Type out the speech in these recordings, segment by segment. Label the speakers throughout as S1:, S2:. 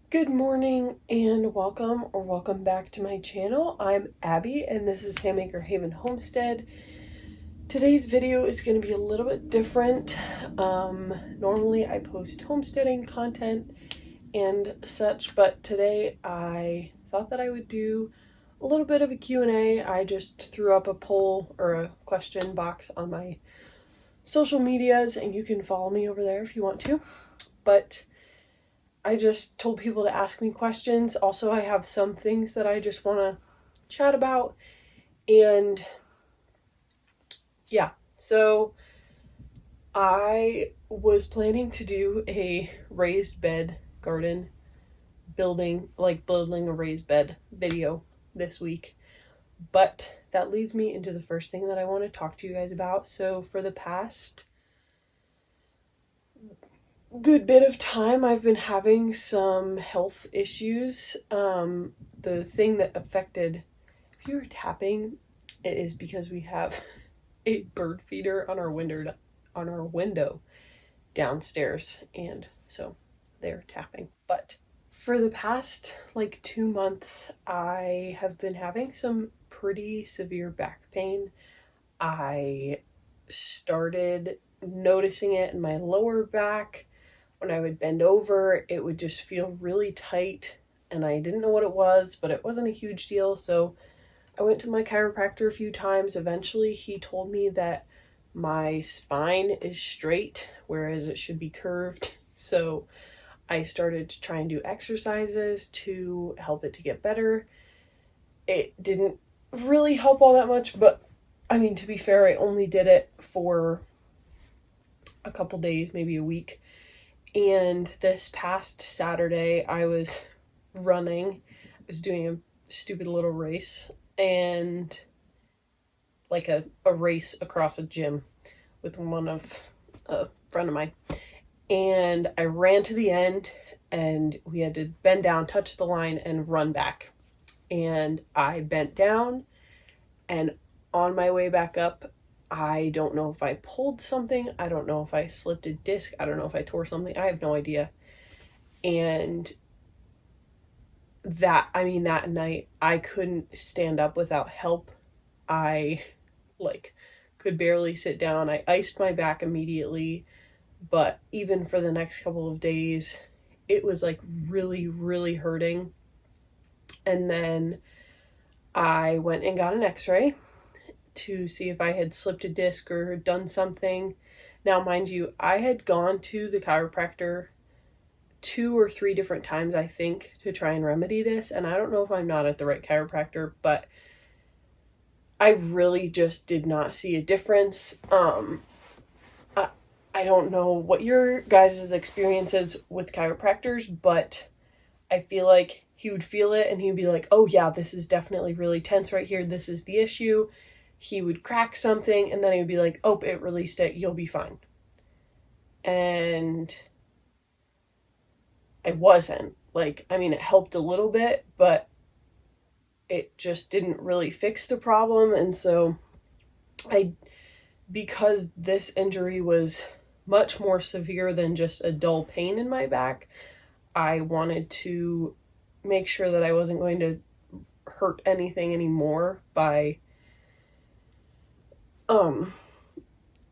S1: Good morning and welcome back to my channel. I'm Abby and this is Handmaker Haven Homestead. Today's video is going to be a little bit different. Normally I post homesteading content and such, but today I thought that I would do a little bit of a Q&A. I just threw up a poll or a question box on my social medias and you can follow me over there if you want to. But I just told people to ask me questions. Also, I have some things that I just want to chat about. And yeah, so I was planning to do a raised bed garden building a raised bed video this week. But that leads me into the first thing that I want to talk to you guys about. So for the past good bit of time I've been having some health issues. The thing that affected, if you were tapping, it is because we have a bird feeder on our window downstairs, and so they're tapping. But for the past 2 months I have been having some pretty severe back pain. I started noticing it in my lower back. When I would bend over, it would just feel really tight, and I didn't know what it was, but it wasn't a huge deal. So I went to my chiropractor a few times. Eventually, he told me that my spine is straight, whereas it should be curved. So I started to try and do exercises to help it to get better. It didn't really help all that much, but I mean, to be fair, I only did it for a couple days, maybe a week. And this past Saturday, I was running. I was doing a stupid little race, and a race across a gym with a friend of mine. And I ran to the end, and we had to bend down, touch the line, and run back. And I bent down, and on my way back up, I don't know if I pulled something. I don't know if I slipped a disc. I don't know if I tore something. I have no idea. And that night I couldn't stand up without help. I could barely sit down. I iced my back immediately, but even for the next couple of days, it was really, really hurting. And then I went and got an x-ray to see if I had slipped a disc or done something. Now, mind you, I had gone to the chiropractor 2 or 3 different times, I think, to try and remedy this. And I don't know if I'm not at the right chiropractor, but I really just did not see a difference. I don't know what your guys' experience is with chiropractors, but I feel like he would feel it and he would be like, oh yeah, this is definitely really tense right here. This is the issue. He would crack something and then he would be like, oh, it released it. You'll be fine. And I wasn't. It helped a little bit, but it just didn't really fix the problem. And so because this injury was much more severe than just a dull pain in my back, I wanted to make sure that I wasn't going to hurt anything anymore by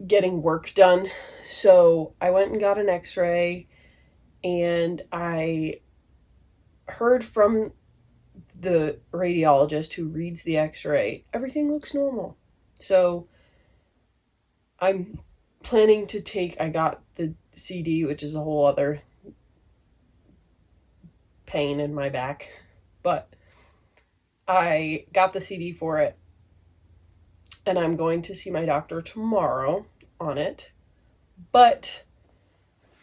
S1: getting work done. So I went and got an x-ray, and I heard from the radiologist who reads the x-ray, everything looks normal. So I'm planning to I got the CD, which is a whole other pain in my back, but I got the CD for it, and I'm going to see my doctor tomorrow on it. But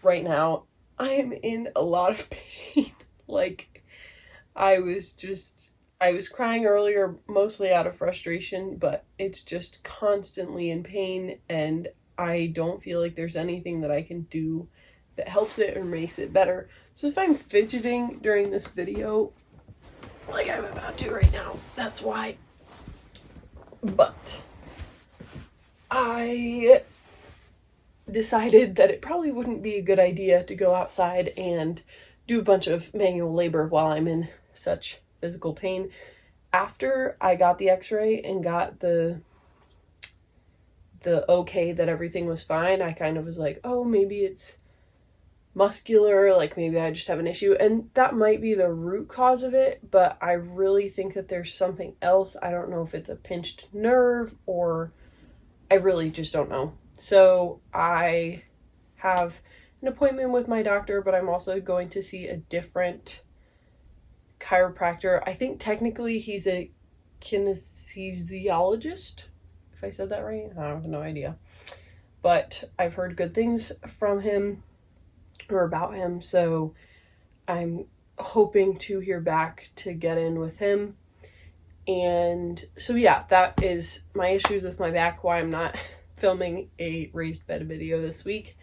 S1: right now I am in a lot of pain. I was crying earlier, mostly out of frustration, but it's just constantly in pain, and I don't feel like there's anything that I can do that helps it or makes it better. So if I'm fidgeting during this video, like I'm about to right now, that's why. But I decided that it probably wouldn't be a good idea to go outside and do a bunch of manual labor while I'm in such physical pain. After I got the x-ray and got the okay that everything was fine, I kind of was like, oh, maybe it's muscular, like maybe I just have an issue, and that might be the root cause of it, but I really think that there's something else. I don't know if it's a pinched nerve, or I really just don't know. So I have an appointment with my doctor, but I'm also going to see a different chiropractor. I think technically he's a kinesiologist, if I said that right. I have no idea, but I've heard good things from him or about him, so I'm hoping to hear back to get in with him. And so yeah, that is my issues with my back, why I'm not filming a raised bed video this week.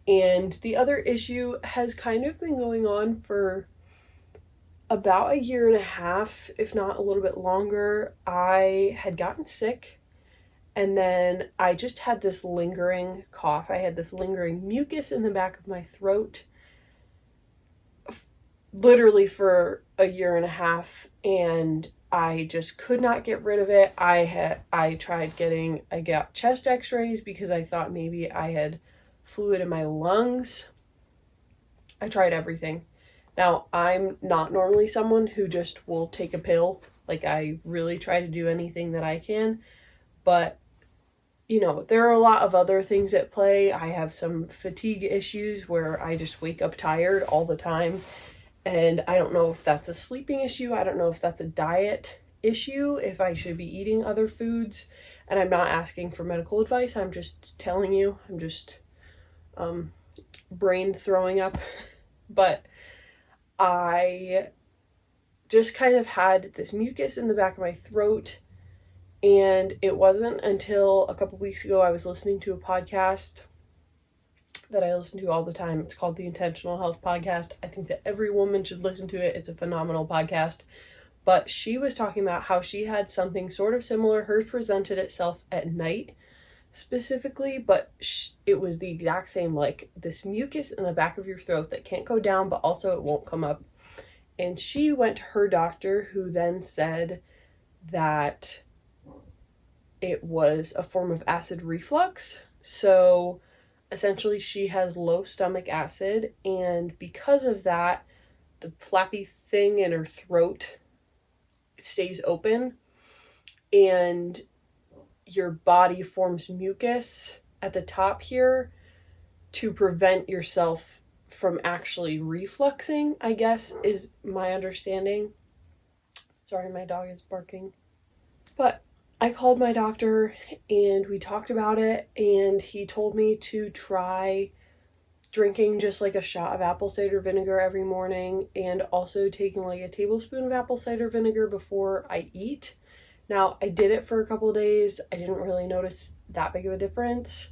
S1: And the other issue has kind of been going on for about a year and a half, if not a little bit longer. I had gotten sick, and then I just had this lingering cough. I had this lingering mucus in the back of my throat, literally for a year and a half, and I just could not get rid of it. I got chest x-rays because I thought maybe I had fluid in my lungs. I tried everything. Now, I'm not normally someone who just will take a pill. Like, I really try to do anything that I can, but you know, there are a lot of other things at play. I have some fatigue issues where I just wake up tired all the time, and I don't know if that's a sleeping issue. I don't know if that's a diet issue, if I should be eating other foods. And I'm not asking for medical advice. I'm just telling you. I'm just brain throwing up. But I just kind of had this mucus in the back of my throat, and it wasn't until a couple weeks ago I was listening to a podcast that I listen to all the time. It's called the Intentional Health Podcast. I think that every woman should listen to it. It's a phenomenal podcast. But she was talking about how she had something sort of similar. Hers presented itself at night specifically, but it was the exact same, like this mucus in the back of your throat that can't go down, but also it won't come up. And she went to her doctor, who then said that it was a form of acid reflux. So essentially she has low stomach acid, and because of that, the flappy thing in her throat stays open, and your body forms mucus at the top here to prevent yourself from actually refluxing, I guess, is my understanding. Sorry, my dog is barking. But I called my doctor and we talked about it, and he told me to try drinking just like a shot of apple cider vinegar every morning, and also taking like a tablespoon of apple cider vinegar before I eat. Now, I did it for a couple days. I didn't really notice that big of a difference.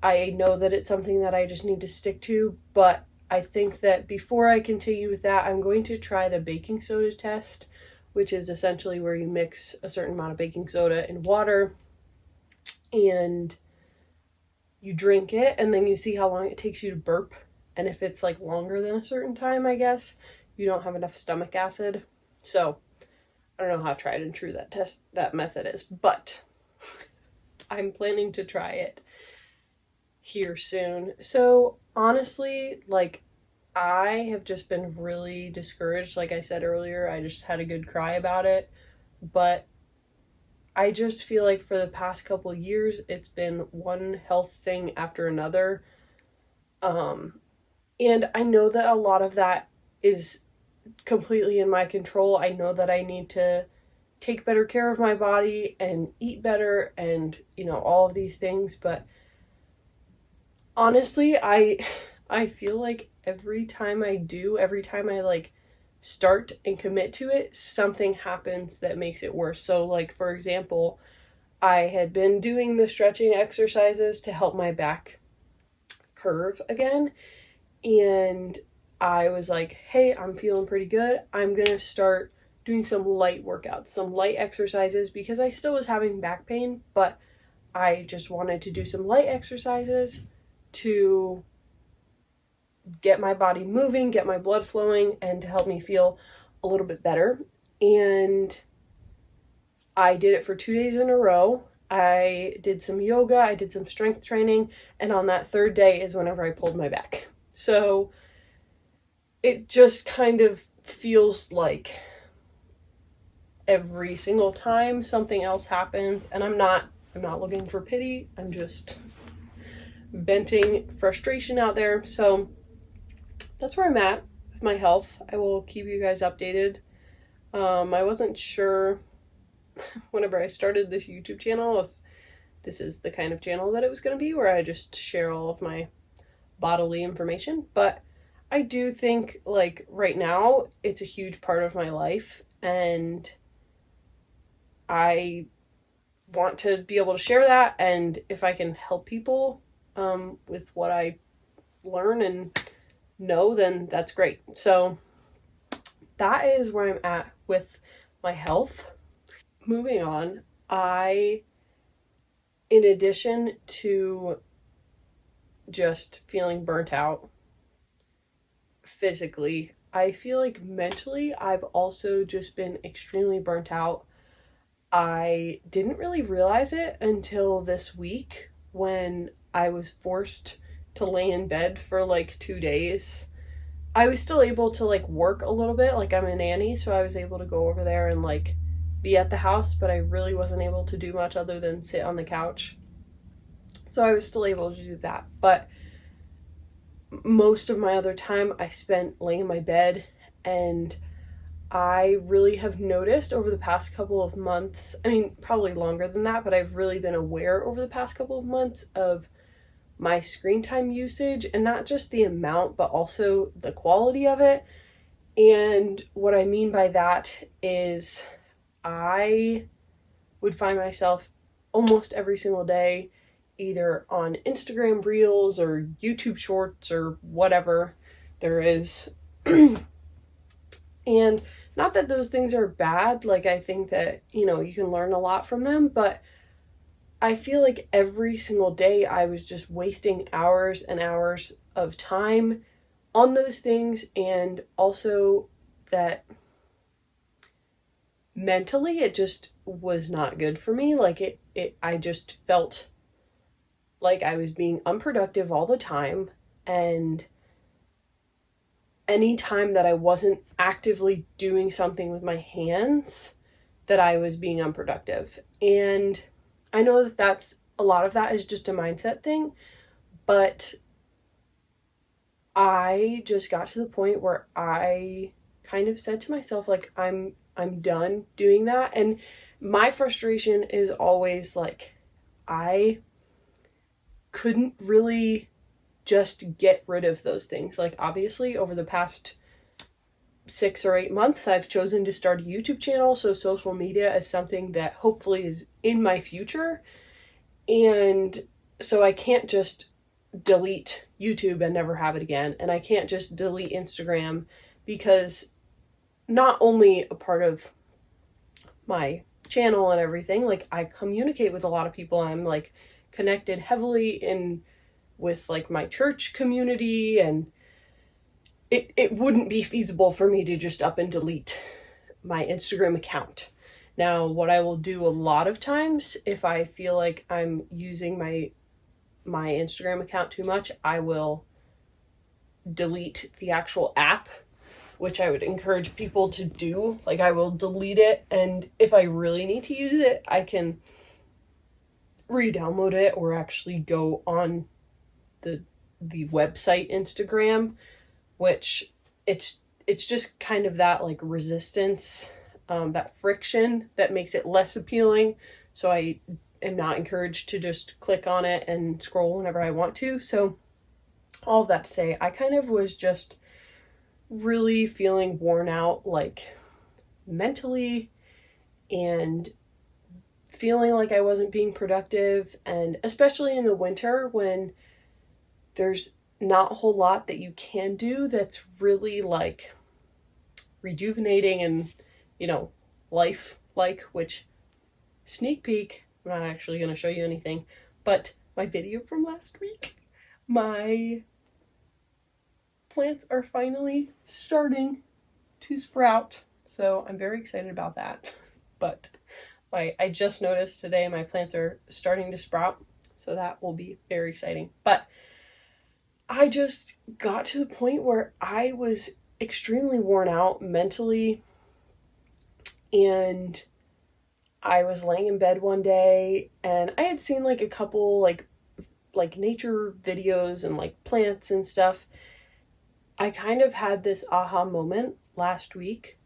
S1: I know that it's something that I just need to stick to, but I think that before I continue with that, I'm going to try the baking soda test, which is essentially where you mix a certain amount of baking soda in water and you drink it, and then you see how long it takes you to burp. And if it's like longer than a certain time, I guess, you don't have enough stomach acid. So I don't know how tried and true that method is, but I'm planning to try it here soon. So honestly, like, I have just been really discouraged. Like I said earlier, I just had a good cry about it, but I just feel like for the past couple of years, it's been one health thing after another. And I know that a lot of that is completely in my control. I know that I need to take better care of my body and eat better and, you know, all of these things. But honestly, I feel like every time I like start and commit to it, something happens that makes it worse. So like, for example, I had been doing the stretching exercises to help my back curve again, and I was like, hey, I'm feeling pretty good. I'm gonna start doing some light workouts, some light exercises, because I still was having back pain, but I just wanted to do some light exercises to get my body moving, get my blood flowing, and to help me feel a little bit better. And I did it for 2 days in a row. I did some yoga, I did some strength training, and on that third day is whenever I pulled my back. So it just kind of feels like every single time something else happens, and I'm not looking for pity, I'm just venting frustration out there. So that's where I'm at with my health. I will keep you guys updated. I wasn't sure whenever I started this YouTube channel if this is the kind of channel that it was going to be, where I just share all of my bodily information, but I do think, like, right now it's a huge part of my life, and I want to be able to share that, and if I can help people with what I learn and know, then that's great. So that is where I'm at with my health. Moving on, in addition to just feeling burnt out physically, I feel like mentally I've also just been extremely burnt out. I didn't really realize it until this week when I was forced to lay in bed for like 2 days. I was still able to like work a little bit, like I'm a nanny, so I was able to go over there and like be at the house, but I really wasn't able to do much other than sit on the couch. So I was still able to do that, but most of my other time I spent laying in my bed, and I really have noticed over the past couple of months, I mean, probably longer than that, but I've really been aware over the past couple of months of my screen time usage, and not just the amount, but also the quality of it. And what I mean by that is I would find myself almost every single day either on Instagram Reels or YouTube Shorts or whatever there is. And not that those things are bad, like I think that, you can learn a lot from them, but I feel like every single day I was just wasting hours and hours of time on those things, and also that mentally it just was not good for me. Like I just felt like I was being unproductive all the time, and any time that I wasn't actively doing something with my hands, that I was being unproductive. And I know that a lot of that is just a mindset thing, but I just got to the point where I kind of said to myself, like, I'm done doing that. And my frustration is always like, I couldn't really just get rid of those things. Like, obviously over the past 6 or 8 months I've chosen to start a YouTube channel, so social media is something that hopefully is in my future, and so I can't just delete YouTube and never have it again, and I can't just delete Instagram, because not only a part of my channel and everything, like I communicate with a lot of people, I'm like connected heavily in with like my church community, and it wouldn't be feasible for me to just up and delete my Instagram account. Now, what I will do a lot of times, if I feel like I'm using my Instagram account too much, I will delete the actual app, which I would encourage people to do. Like, I will delete it, and if I really need to use it, I can re-download it, or actually go on the website Instagram, which it's just kind of that like resistance, that friction that makes it less appealing. So I am not encouraged to just click on it and scroll whenever I want to. So all of that to say, I kind of was just really feeling worn out, like mentally, and feeling like I wasn't being productive. And especially in the winter, when there's not a whole lot that you can do that's really like rejuvenating and, life-like, which, sneak peek, I'm not actually going to show you anything, but my video from last week, my plants are finally starting to sprout. So I'm very excited about that. But I just noticed today my plants are starting to sprout. So that will be very exciting. But I just got to the point where I was extremely worn out mentally, and I was laying in bed one day and I had seen like a couple like nature videos and like plants and stuff. I kind of had this aha moment last week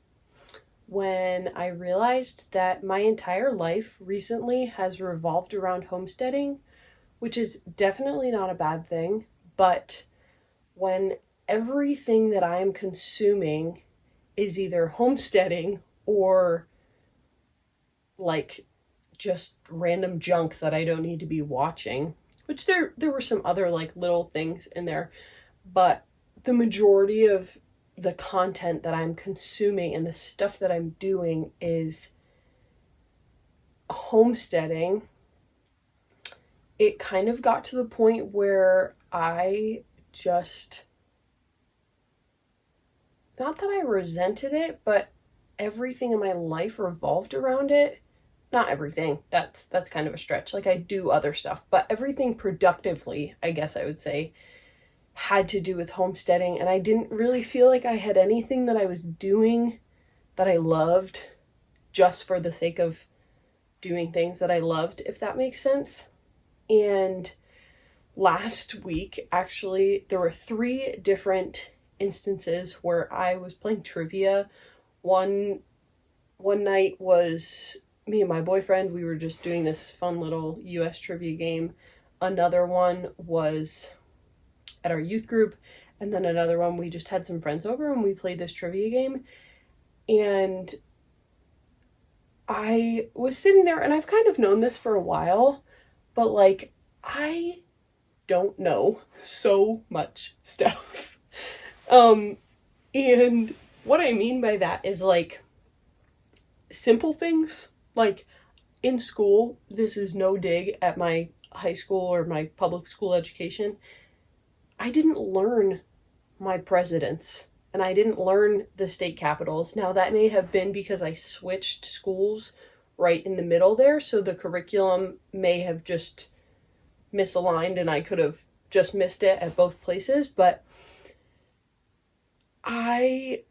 S1: when I realized that my entire life recently has revolved around homesteading, which is definitely not a bad thing, but when everything that I'm consuming is either homesteading or like just random junk that I don't need to be watching, which there were some other like little things in there, but the majority of the content that I'm consuming and the stuff that I'm doing is homesteading. It kind of got to the point where I just, not that I resented it, but everything in my life revolved around it. Not everything, that's kind of a stretch. Like I do other stuff, but everything productively, I guess I would say, had to do with homesteading, and I didn't really feel like I had anything that I was doing that I loved just for the sake of doing things that I loved, if that makes sense. And last week, actually, there were 3 different instances where I was playing trivia. One night was me and my boyfriend, we were just doing this fun little US trivia game. Another one was at our youth group, and then another one we just had some friends over and we played this trivia game. And I was sitting there, and I've kind of known this for a while, but like I don't know so much stuff. And what I mean by that is like simple things. Like in school, this is no dig at my high school or my public school education, I didn't learn my presidents and I didn't learn the state capitals. Now that may have been because I switched schools right in the middle there, so the curriculum may have just misaligned and I could have just missed it at both places, but I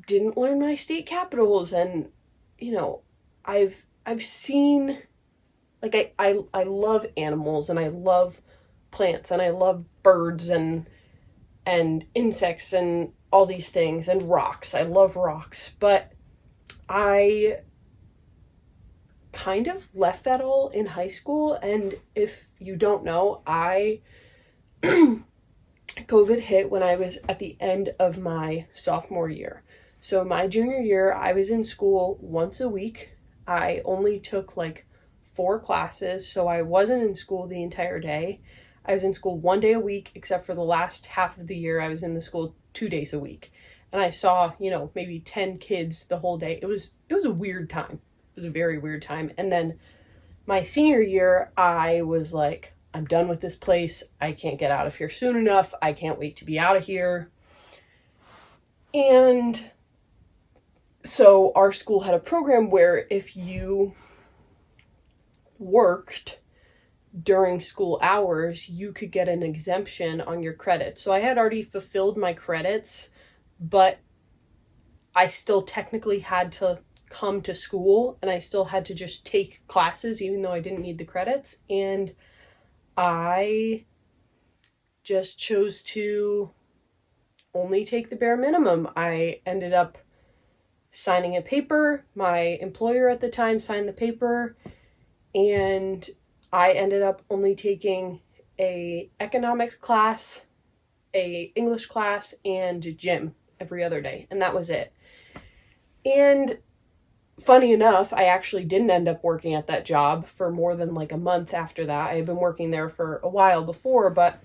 S1: didn't learn my state capitals. And you know, I've seen, like I love animals and I love plants and I love birds and insects and all these things, and rocks. I love rocks, but I kind of left that all in high school. And if you don't know, COVID hit when I was at the end of my sophomore year. So my junior year, I was in school once a week. I only took like 4 classes, so I wasn't in school the entire day. I was in school 1 day a week, except for the last half of the year I was in the school 2 days a week. And I saw, maybe 10 kids the whole day. It was a weird time. It was a very weird time. And then my senior year, I was like, I'm done with this place. I can't get out of here soon enough. I can't wait to be out of here. And so our school had a program where if you worked during school hours, you could get an exemption on your credits. So I had already fulfilled my credits, but I still technically had to come to school and I still had to just take classes even though I didn't need the credits. And I just chose to only take the bare minimum. I ended up signing a paper. My employer at the time signed the paper, and I ended up only taking a economics class, a English class, and gym every other day, and that was it. And funny enough, I actually didn't end up working at that job for more than like a month after that. I had been working there for a while before, but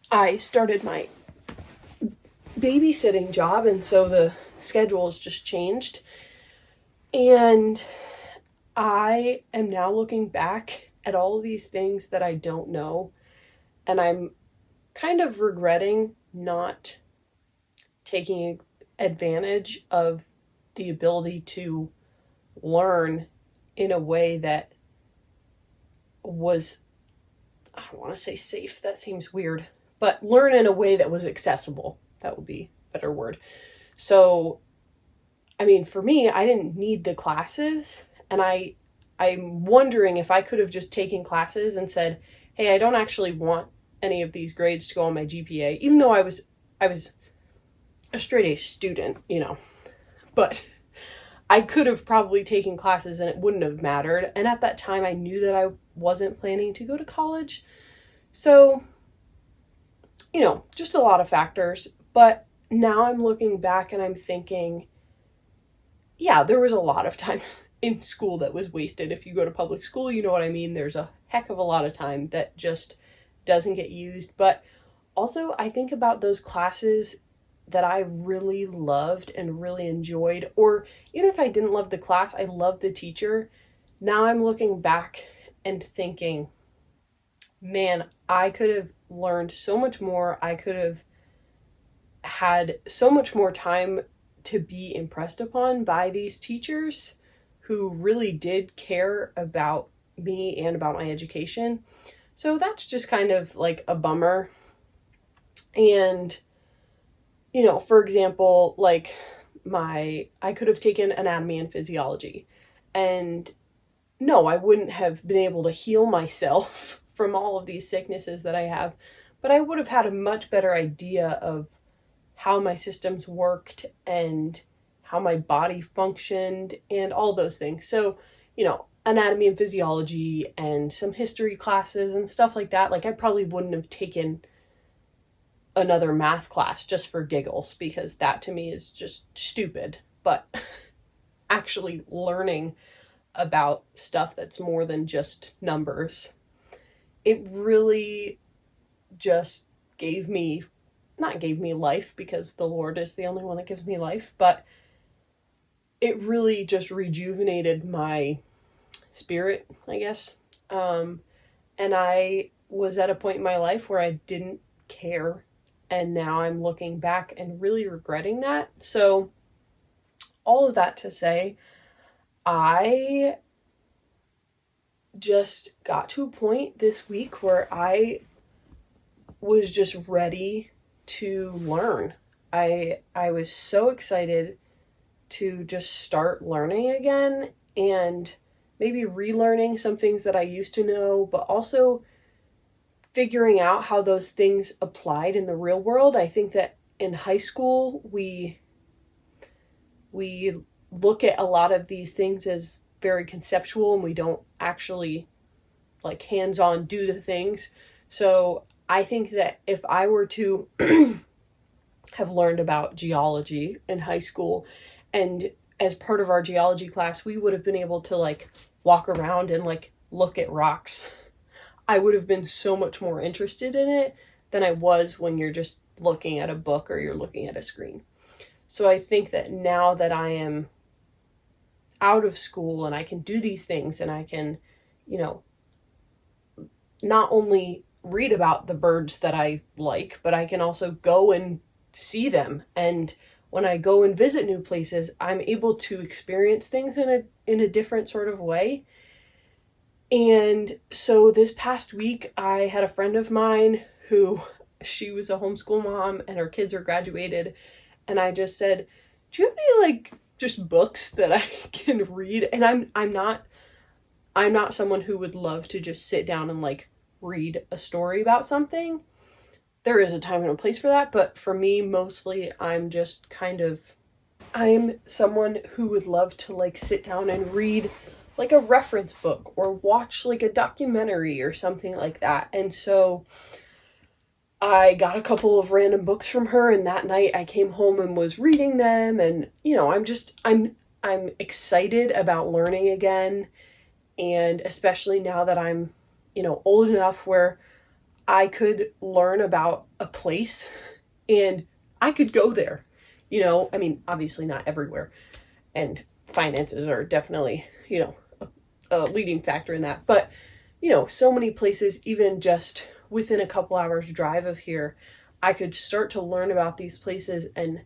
S1: I started my babysitting job, and so the schedules just changed. And I am now looking back at all of these things that I don't know, and I'm kind of regretting not taking advantage of the ability to learn in a way that was, I don't want to say safe, that seems weird, but learn in a way that was accessible. That would be a better word. So, I mean, for me, I didn't need the classes, and I'm wondering if I could have just taken classes and said, hey, I don't actually want any of these grades to go on my GPA, even though I was a straight A student, but I could have probably taken classes and it wouldn't have mattered. And at that time, I knew that I wasn't planning to go to college. So, just a lot of factors. But now I'm looking back and I'm thinking, yeah, there was a lot of time in school that was wasted. If you go to public school, you know what I mean? There's a heck of a lot of time that just doesn't get used. But also, I think about those classes that I really loved and really enjoyed, or even if I didn't love the class, I loved the teacher. Now I'm looking back and thinking, man, I could have learned so much more. I could have had so much more time to be impressed upon by these teachers who really did care about me and about my education. So that's just kind of like a bummer. And for example, like I could have taken anatomy and physiology, and no, I wouldn't have been able to heal myself from all of these sicknesses that I have, but I would have had a much better idea of how my systems worked and how my body functioned and all those things. So, anatomy and physiology and some history classes and stuff like that, like I probably wouldn't have taken another math class just for giggles, because that to me is just stupid. But actually learning about stuff that's more than just numbers, it really just not gave me life, because the Lord is the only one that gives me life, but it really just rejuvenated my spirit, I guess. And I was at a point in my life where I didn't care. And now I'm looking back and really regretting that. So all of that to say, I just got to a point this week where I was just ready to learn. I was so excited to just start learning again, and maybe relearning some things that I used to know, but also figuring out how those things applied in the real world. I think that in high school, we look at a lot of these things as very conceptual, and we don't actually like hands-on do the things. So I think that if I were to have learned about geology in high school, and as part of our geology class, we would have been able to like walk around and like look at rocks, I would have been so much more interested in it than I was when you're just looking at a book or you're looking at a screen. So I think that now that I am out of school and I can do these things, and I can, not only read about the birds that I like, but I can also go and see them. And when I go and visit new places, I'm able to experience things in a different sort of way. And so this past week, I had a friend of mine she was a homeschool mom and her kids are graduated. And I just said, do you have any like just books that I can read? And I'm not someone who would love to just sit down and like read a story about something. There is a time and a place for that, but for me, mostly I'm someone who would love to like sit down and read like a reference book or watch like a documentary or something like that. And so I got a couple of random books from her, and that night I came home and was reading them, and I'm excited about learning again. And especially now that I'm old enough where I could learn about a place and I could go there. I mean, obviously not everywhere, and finances are definitely, a leading factor in that. But, so many places, even just within a couple hours drive of here, I could start to learn about these places and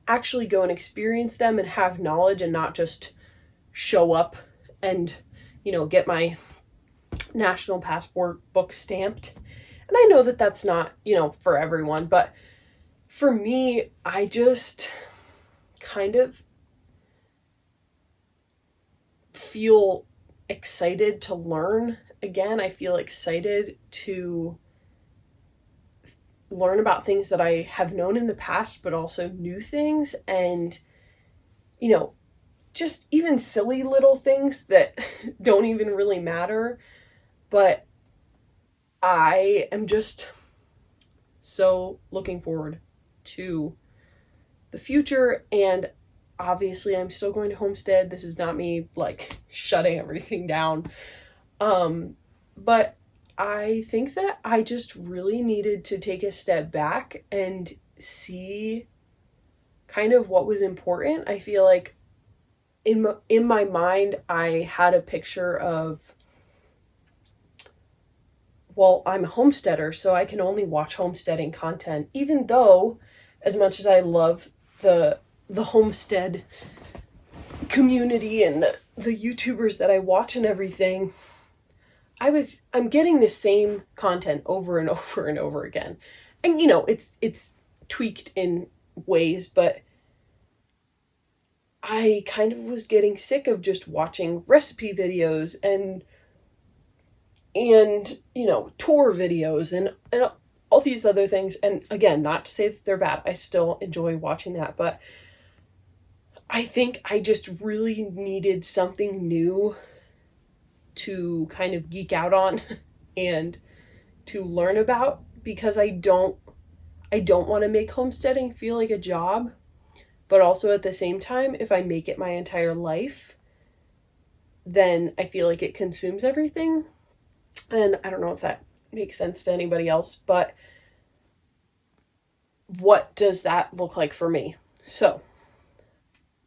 S1: actually go and experience them and have knowledge and not just show up and, get my national passport book stamped. And I know that that's not, for everyone, but for me, I just kind of feel excited to learn again. I feel excited to learn about things that I have known in the past, but also new things, and just even silly little things that don't even really matter. But I am just so looking forward to the future, and obviously I'm still going to Homestead. This is not me like shutting everything down. But I think that I just really needed to take a step back and see kind of what was important. I feel like in my mind, I had a picture of, well, I'm a homesteader, so I can only watch homesteading content, even though as much as I love the homestead community and the YouTubers that I watch and everything, I'm getting the same content over and over and over again. And it's tweaked in ways, but I kind of was getting sick of just watching recipe videos and tour videos and all these other things. And again, not to say that they're bad. I still enjoy watching that, but I think I just really needed something new to kind of geek out on and to learn about, because I don't want to make homesteading feel like a job, but also at the same time, if I make it my entire life, then I feel like it consumes everything. And I don't know if that makes sense to anybody else, but what does that look like for me? So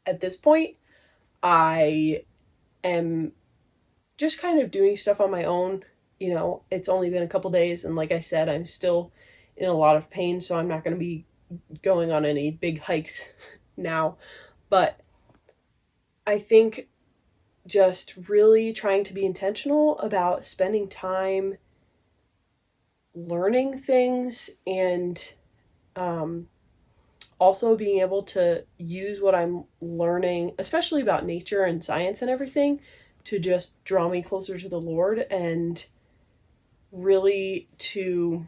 S1: at this point, I am just kind of doing stuff on my own. It's only been a couple days, and like I said, I'm still in a lot of pain, so I'm not going to be going on any big hikes now. But I think just really trying to be intentional about spending time learning things, and also being able to use what I'm learning, especially about nature and science and everything, to just draw me closer to the Lord, and really to,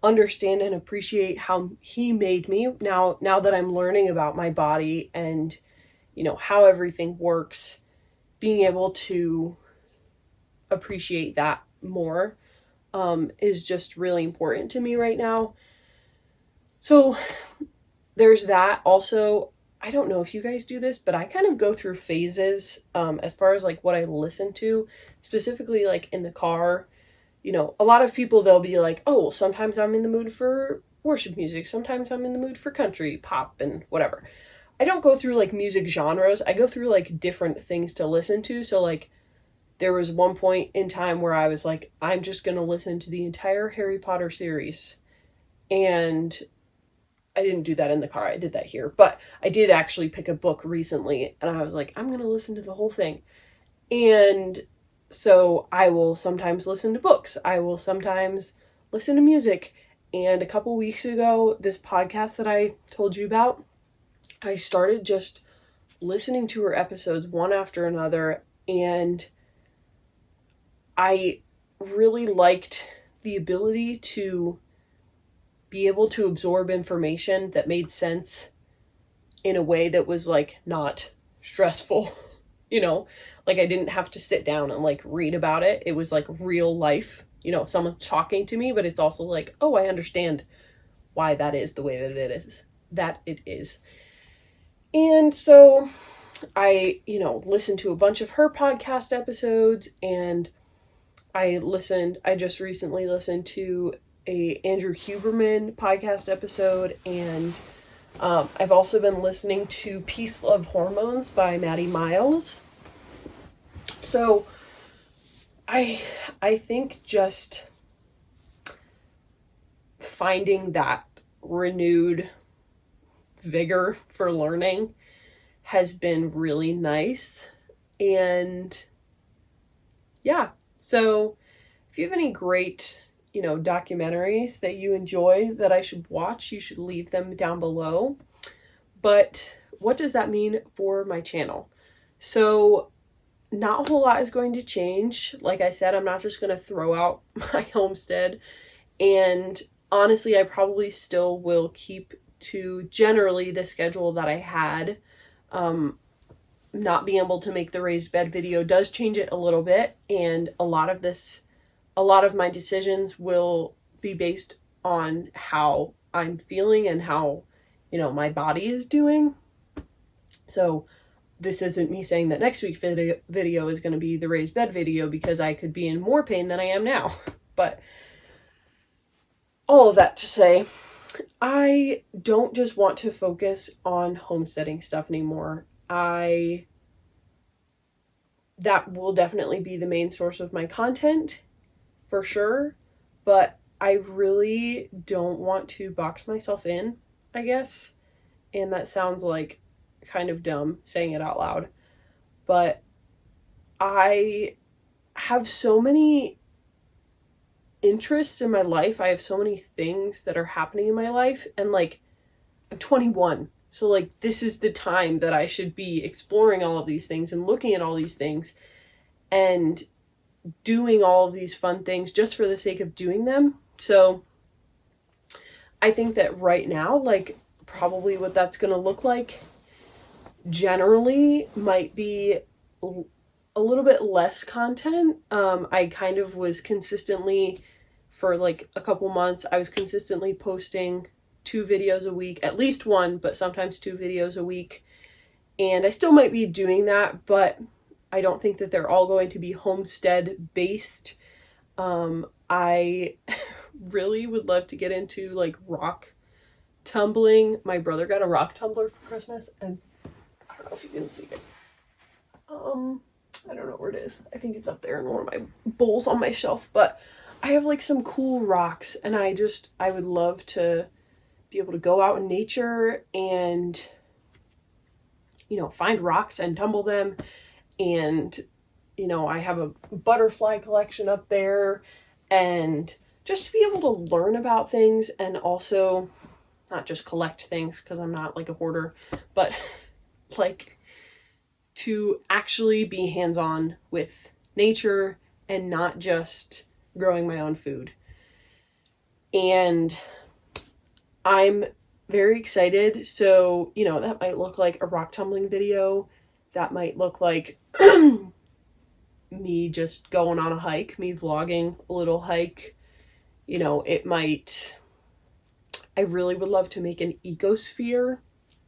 S1: understand and appreciate how He made me now that I'm learning about my body and, how everything works. Being able to appreciate that more is just really important to me right now. So there's that. Also, I don't know if you guys do this, but I kind of go through phases as far as like what I listen to, specifically like in the car. A lot of people, they'll be like, oh, well, sometimes I'm in the mood for worship music. Sometimes I'm in the mood for country, pop, and whatever. I don't go through like music genres. I go through like different things to listen to. So like there was one point in time where I was like, I'm just going to listen to the entire Harry Potter series. And I didn't do that in the car. I did that here. But I did actually pick a book recently, and I was like, I'm going to listen to the whole thing. And so I will sometimes listen to books. I will sometimes listen to music. And a couple weeks ago, this podcast that I told you about, I started just listening to her episodes one after another. And I really liked the ability to be able to absorb information that made sense in a way that was like not stressful, like I didn't have to sit down and like read about it. It was like real life, someone talking to me, but it's also like, oh, I understand why that is the way that it is. And so I, listened to a bunch of her podcast episodes, and I just recently listened to a Andrew Huberman podcast episode, and I've also been listening to Peace, Love, Hormones by Maddie Miles. So I think just finding that renewed vigor for learning has been really nice. And yeah, so if you have any great, documentaries that you enjoy that I should watch, you should leave them down below. But what does that mean for my channel? So not a whole lot is going to change. Like I said, I'm not just going to throw out my homestead. And honestly, I probably still will keep to generally the schedule that I had. Not being able to make the raised bed video does change it a little bit. And a lot of my decisions will be based on how I'm feeling and how, my body is doing. So this isn't me saying that next week's video is going to be the raised bed video, because I could be in more pain than I am now. But all of that to say, I don't just want to focus on homesteading stuff anymore. That will definitely be the main source of my content, for sure. But I really don't want to box myself in, I guess. And that sounds like kind of dumb saying it out loud. But I have so many interests in my life. I have so many things that are happening in my life. And I'm 21. So this is the time that I should be exploring all of these things and looking at all these things and doing all of these fun things just for the sake of doing them. So I think that right now, probably what that's going to look like generally might be a little bit less content. I kind of was consistently, for a couple months, I was consistently posting 2 videos a week, at least 1, but sometimes 2 videos a week. And I still might be doing that, but I don't think that they're all going to be homestead based. I really would love to get into rock tumbling. My brother got a rock tumbler for Christmas, and I don't know if you can see it. I don't know where it is. I think it's up there in one of my bowls on my shelf, but I have some cool rocks, and I would love to be able to go out in nature and, find rocks and tumble them. And, I have a butterfly collection up there, and just to be able to learn about things, and also not just collect things, because I'm not a hoarder, but to actually be hands-on with nature and not just growing my own food. And I'm very excited. So, that might look like a rock tumbling video. That might look like me just going on a hike, me vlogging a little hike. I really would love to make an ecosphere.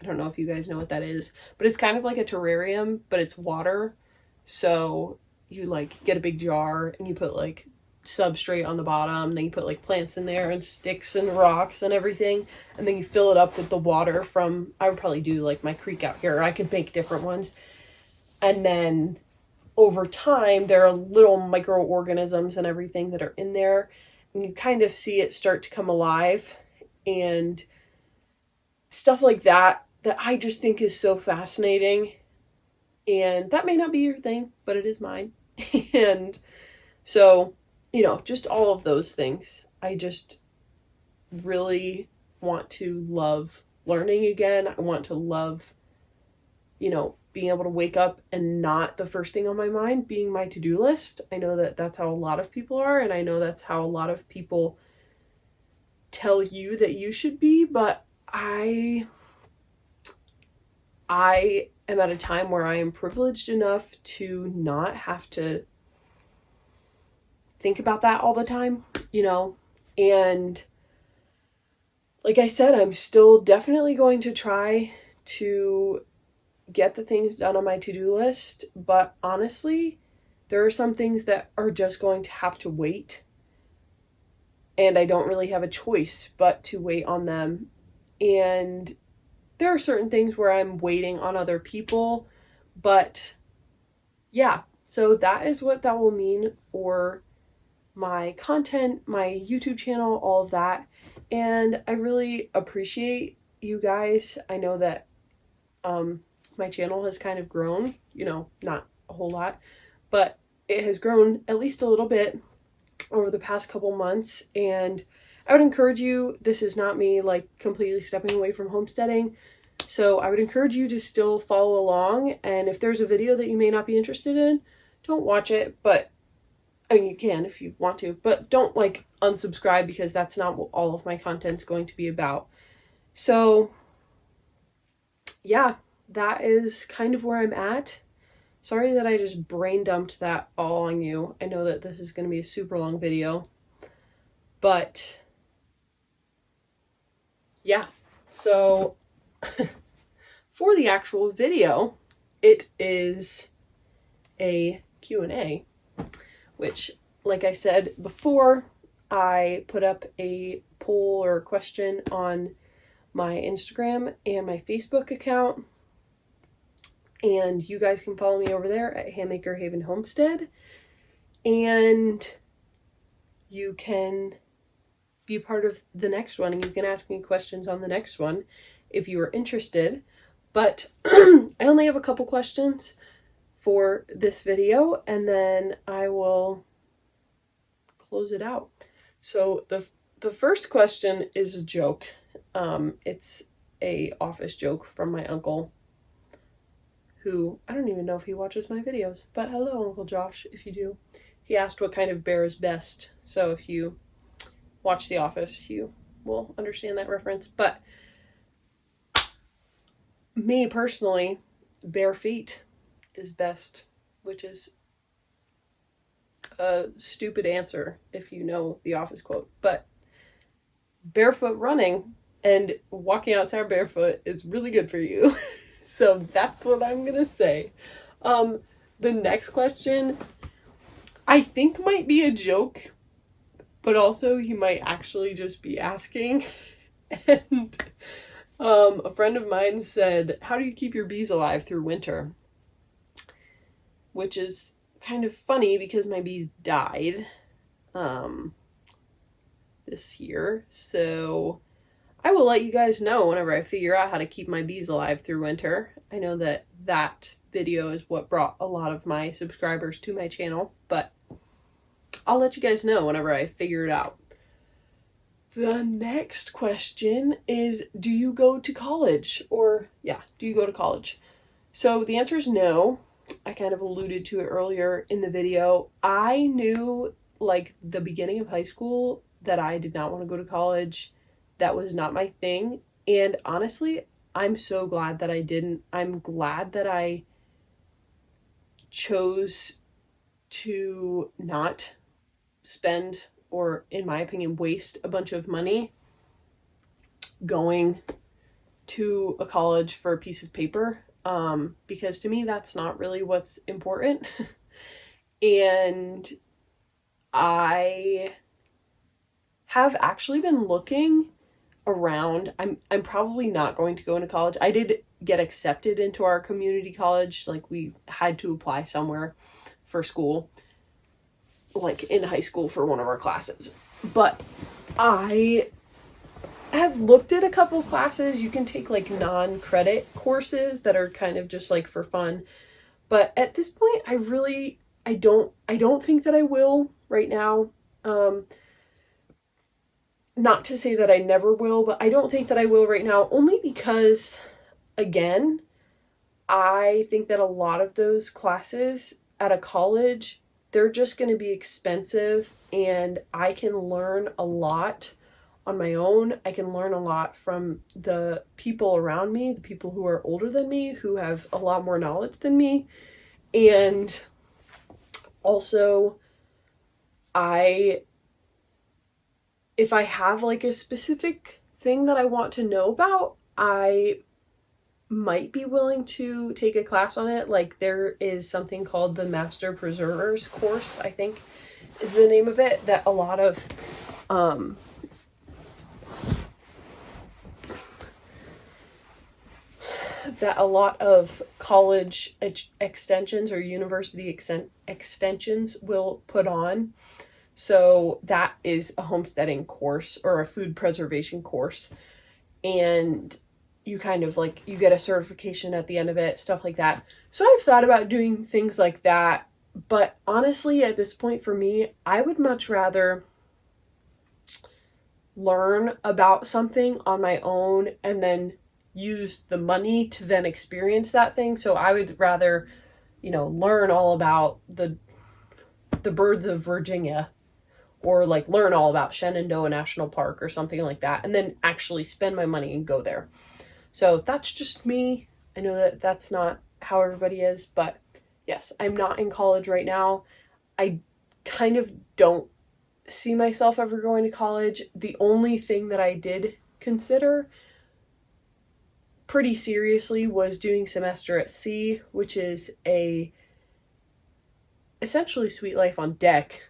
S1: I don't know if you guys know what that is, but it's kind of like a terrarium, but it's water. So you get a big jar and you put substrate on the bottom, then you put plants in there and sticks and rocks and everything, and then you fill it up with the water from, I would probably do my creek out here. I could make different ones. And then over time, there are little microorganisms and everything that are in there, and you kind of see it start to come alive and stuff like that I just think is so fascinating. And that may not be your thing, but it is mine. And so, just all of those things. I just really want to love learning again. I want to love, being able to wake up and not the first thing on my mind being my to-do list. I know that that's how a lot of people are, and I know that's how a lot of people tell you that you should be, but I am at a time where I am privileged enough to not have to think about that all the time, and like I said, I'm still definitely going to try to get the things done on my to-do list, but honestly, there are some things that are just going to have to wait, and I don't really have a choice but to wait on them. And there are certain things where I'm waiting on other people, but yeah, so that is what that will mean for my content, my YouTube channel, all of that. and I really appreciate you guys. I know that my channel has kind of grown, you know, not a whole lot, but it has grown at least a little bit over the past couple months, and I would encourage you, this is not me like completely stepping away from homesteading, so I would encourage you to still follow along, and if there's a video that you may not be interested in, don't watch it, but I mean, you can if you want to, but don't like unsubscribe, because that's not what all of my content's going to be about. So yeah, that is kind of where I'm at. Sorry that I just brain dumped that all on you. I know that this is going to be a super long video, but yeah, so for the actual video, it is a Q&A, which, like I said before, I put up a poll or a question on my Instagram and my Facebook account, and you guys can follow me over there at Handmaker Haven Homestead, and you can be a part of the next one, and you can ask me questions on the next one if you are interested. But I only have a couple questions for this video, and then I will close it out. So the first question is a joke. It's a office joke from my uncle, who, I don't even know if he watches my videos, but hello, Uncle Josh, if you do. He asked what kind of bear is best, so if you watch The Office, you will understand that reference. But me personally, bare feet is best, which is a stupid answer if you know the Office quote, but barefoot running and walking outside barefoot is really good for you. So that's what I'm gonna say. The next question, I think might be a joke, but also he might actually just be asking. And a friend of mine said, how do you keep your bees alive through winter? Which is kind of funny because my bees died this year. So I will let you guys know whenever I figure out how to keep my bees alive through winter. I know that that video is what brought a lot of my subscribers to my channel, but I'll let you guys know whenever I figure it out. The next question is, do you go to college? Or, yeah, do you go to college? So the answer is no. I kind of alluded to it earlier in the video. I knew, like, the beginning of high school that I did not want to go to college. That was not my thing. And honestly, I'm so glad that I didn't. I'm glad that I chose to not spend, or in my opinion, waste a bunch of money going to a college for a piece of paper. Because to me, that's not really what's important. And I have actually been looking around. I'm probably not going to go into college. I did get accepted into our community college. Like, we had to apply somewhere for school, like in high school, for one of our classes. But I have looked at a couple classes. You can take like non-credit courses that are kind of just like for fun. But at this point, I don't think that I will right now. Not to say that I never will, but I don't think that I will right now, only because, again, I think that a lot of those classes at a college, they're just going to be expensive, and I can learn a lot on my own. I can learn a lot from the people around me, the people who are older than me, who have a lot more knowledge than me. And also, if I have like a specific thing that I want to know about, I might be willing to take a class on it. Like, there is something called the Master Preservers course, I think is the name of it, that a lot of college extensions or university extensions will put on. So that is a homesteading course or a food preservation course. And you kind of like, you get a certification at the end of it, stuff like that. So I've thought about doing things like that. But honestly, at this point for me, I would much rather learn about something on my own and then use the money to then experience that thing. So I would rather, learn all about the birds of Virginia, or like learn all about Shenandoah National Park or something like that, and then actually spend my money and go there. So that's just me. I know that that's not how everybody is, but yes, I'm not in college right now. I kind of don't see myself ever going to college. The only thing that I did consider pretty seriously was doing semester at sea, which is essentially Sweet Life on deck.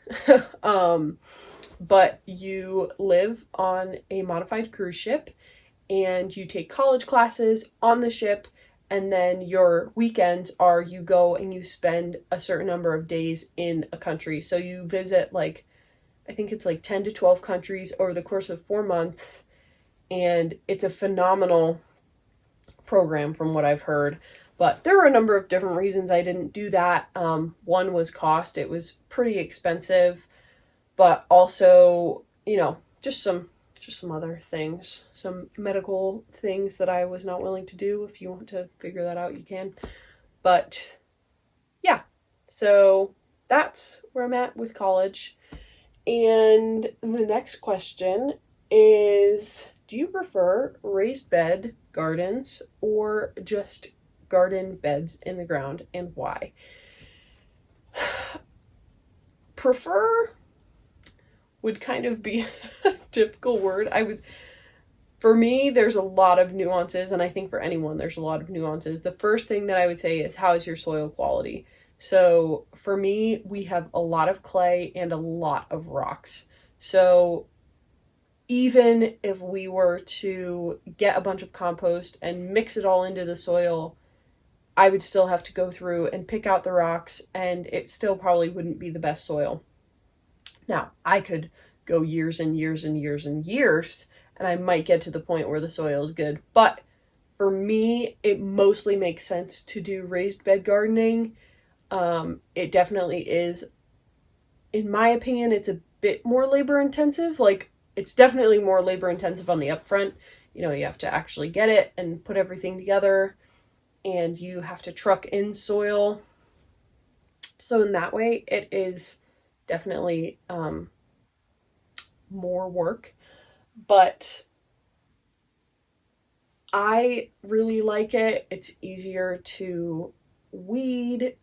S1: But you live on a modified cruise ship and you take college classes on the ship, and then your weekends are you go and you spend a certain number of days in a country. So you visit I think it's 10 to 12 countries over the course of 4 months, and it's a phenomenal program from what I've heard. But there were a number of different reasons I didn't do that. One was cost. It was pretty expensive, but also, just some other things, some medical things that I was not willing to do. If you want to figure that out, you can. But yeah, so that's where I'm at with college. And the next question is, do you prefer raised bed gardens or just garden beds in the ground, and why? Prefer would kind of be a typical word. For me, there's a lot of nuances, and I think for anyone, there's a lot of nuances. The first thing that I would say is, how is your soil quality? So for me, we have a lot of clay and a lot of rocks. So even if we were to get a bunch of compost and mix it all into the soil, I would still have to go through and pick out the rocks, and it still probably wouldn't be the best soil. Now, I could go years and years and years and years, and I might get to the point where the soil is good. But for me, it mostly makes sense to do raised bed gardening. It definitely is, in my opinion, it's a bit more labor intensive. It's definitely more labor intensive on the upfront. You have to actually get it and put everything together, and you have to truck in soil. So in that way, it is definitely more work. But I really like it. It's easier to weed.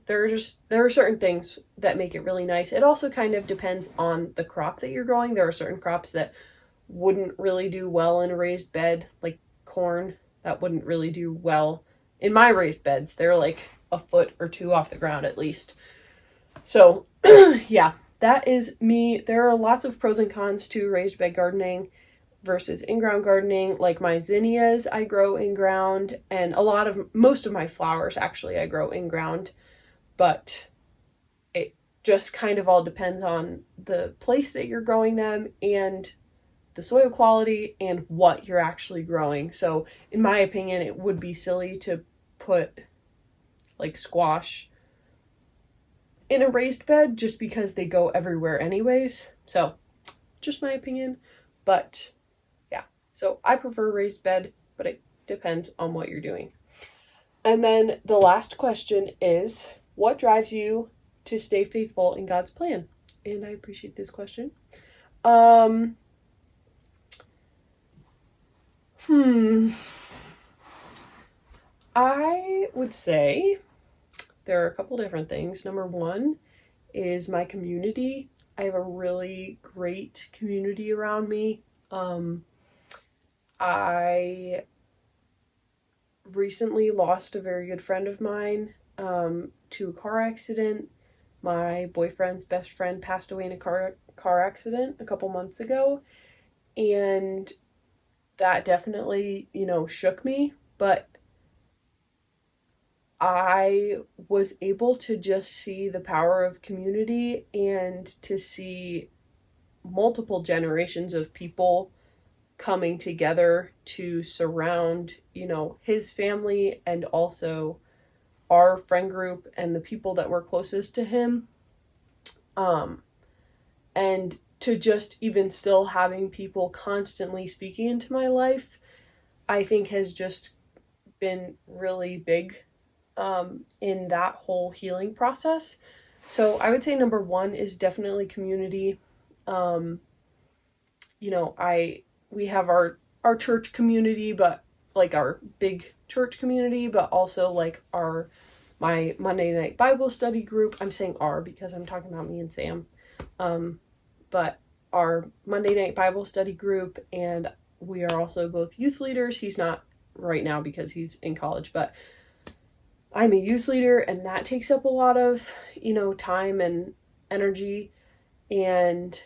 S1: There are certain things that make it really nice. It also kind of depends on the crop that you're growing. There are certain crops that wouldn't really do well in a raised bed, like corn, that wouldn't really do well in my raised beds. They're like a foot or two off the ground at least. So yeah, that is me. There are lots of pros and cons to raised bed gardening versus in-ground gardening. Like my zinnias, I grow in-ground, and most of my flowers, actually, I grow in-ground. But it just kind of all depends on the place that you're growing them and the soil quality and what you're actually growing. So in my opinion, it would be silly to put squash in a raised bed just because they go everywhere anyways. So just my opinion. But yeah, so I prefer raised bed, but it depends on what you're doing. And then the last question is, what drives you to stay faithful in God's plan? And I appreciate this question. I would say there are a couple different things. Number one is my community. I have a really great community around me. I recently lost a very good friend of mine to a car accident. My boyfriend's best friend passed away in a car accident a couple months ago, and that definitely, shook me. But I was able to just see the power of community and to see multiple generations of people coming together to surround, his family and also our friend group and the people that were closest to him. And to just even still having people constantly speaking into my life, I think has just been really big in that whole healing process. So I would say number one is definitely community. We have our church community, but like our big church community, but also like my Monday night Bible study group. I'm saying our because I'm talking about me and Sam. But our Monday night Bible study group, and we are also both youth leaders. He's not right now because he's in college, but I'm a youth leader, and that takes up a lot of, time and energy. And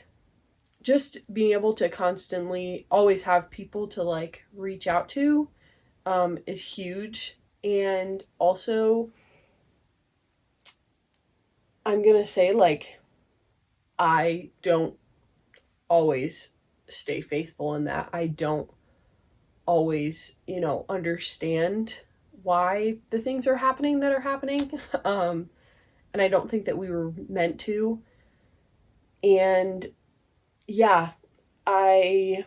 S1: just being able to constantly always have people to like reach out to is huge. And also, I'm gonna say, like, I don't always stay faithful in that. I don't always, understand why the things are happening that are happening. And I don't think that we were meant to. And yeah, I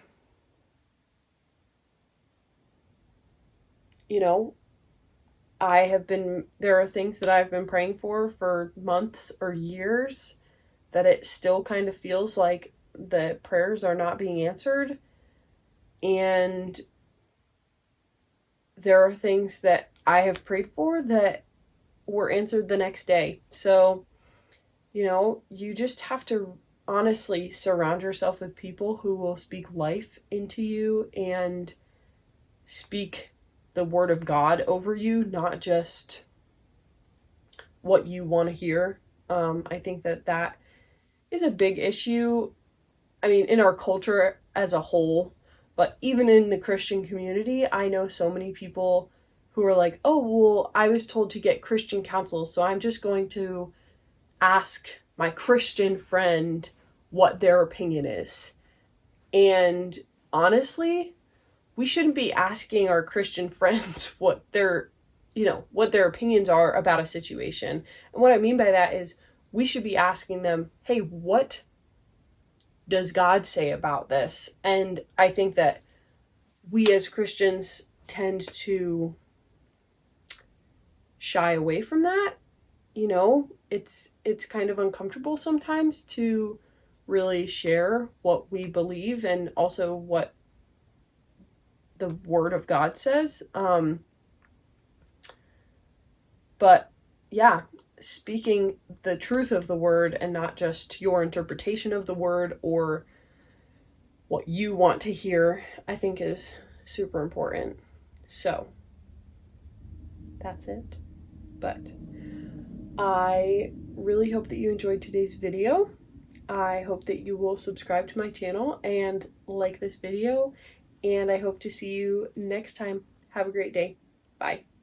S1: there are things that I've been praying for months or years that it still kind of feels like the prayers are not being answered. And there are things that I have prayed for that were answered the next day. So, you just have to honestly surround yourself with people who will speak life into you and speak the word of God over you, not just what you want to hear. I think that is a big issue. I mean, in our culture as a whole, but even in the Christian community, I know so many people who are like, oh, well, I was told to get Christian counsel, so I'm just going to ask my Christian friend what their opinion is. And honestly, we shouldn't be asking our Christian friends what their opinions are about a situation. And what I mean by that is we should be asking them, hey, what does God say about this? And I think that we as Christians tend to shy away from that. It's kind of uncomfortable sometimes to really share what we believe and also what the word of God says. But yeah, speaking the truth of the word and not just your interpretation of the word or what you want to hear, I think is super important. So that's it. But I really hope that you enjoyed today's video. I hope that you will subscribe to my channel and like this video, and I hope to see you next time. Have a great day. Bye.